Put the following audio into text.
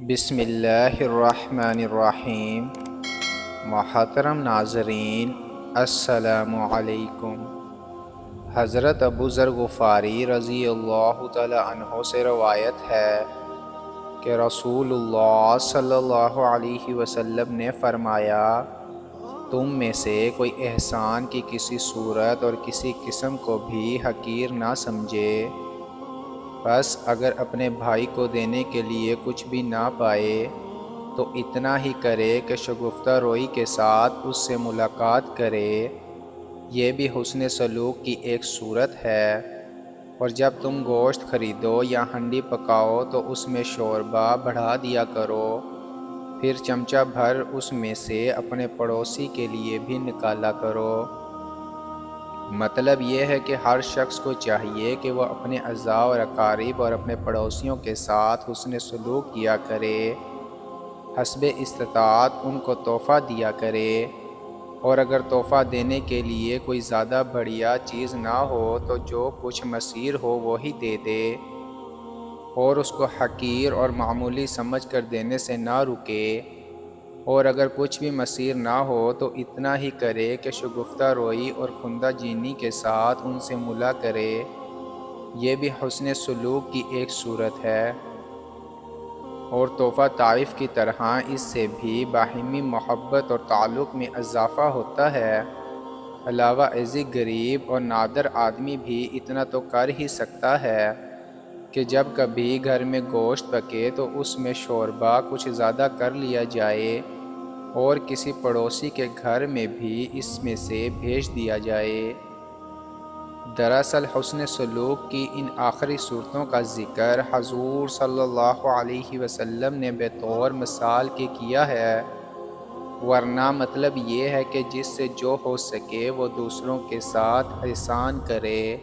بسم اللہ الرحمن الرحیم۔ محترم ناظرین، السلام علیکم۔ حضرت ابو ذر غفاری رضی اللہ تعالی عنہ سے روایت ہے کہ رسول اللہ صلی اللہ علیہ وسلم نے فرمایا، تم میں سے کوئی احسان کی کسی صورت اور کسی قسم کو بھی حقیر نہ سمجھے، بس اگر اپنے بھائی کو دینے کے لیے کچھ بھی نہ پائے تو اتنا ہی کرے کہ شگفتہ روئی کے ساتھ اس سے ملاقات کرے۔ یہ بھی حسن سلوک کی ایک صورت ہے۔ اور جب تم گوشت خریدو یا ہنڈی پکاؤ تو اس میں شوربہ بڑھا دیا کرو، پھر چمچہ بھر اس میں سے اپنے پڑوسی کے لیے بھی نکالا کرو۔ مطلب یہ ہے کہ ہر شخص کو چاہیے کہ وہ اپنے اعزاء اور اقارب اور اپنے پڑوسیوں کے ساتھ حسن سلوک کیا کرے، حسب استطاعت ان کو تحفہ دیا کرے، اور اگر تحفہ دینے کے لیے کوئی زیادہ بڑھیا چیز نہ ہو تو جو کچھ میسر ہو وہی دے دے، اور اس کو حقیر اور معمولی سمجھ کر دینے سے نہ رکے، اور اگر کچھ بھی میسر نہ ہو تو اتنا ہی کرے کہ شگفتہ روئی اور خندہ جینی کے ساتھ ان سے ملا کرے۔ یہ بھی حسن سلوک کی ایک صورت ہے۔ اور تحفہ طائف کی طرح اس سے بھی باہمی محبت اور تعلق میں اضافہ ہوتا ہے۔ علاوہ ازیں غریب اور نادر آدمی بھی اتنا تو کر ہی سکتا ہے کہ جب کبھی گھر میں گوشت پکے تو اس میں شوربہ کچھ زیادہ کر لیا جائے اور کسی پڑوسی کے گھر میں بھی اس میں سے بھیج دیا جائے۔ دراصل حسن سلوک کی ان آخری صورتوں کا ذکر حضور صلی اللہ علیہ وسلم نے بطور مثال کے کیا ہے، ورنہ مطلب یہ ہے کہ جس سے جو ہو سکے وہ دوسروں کے ساتھ احسان کرے۔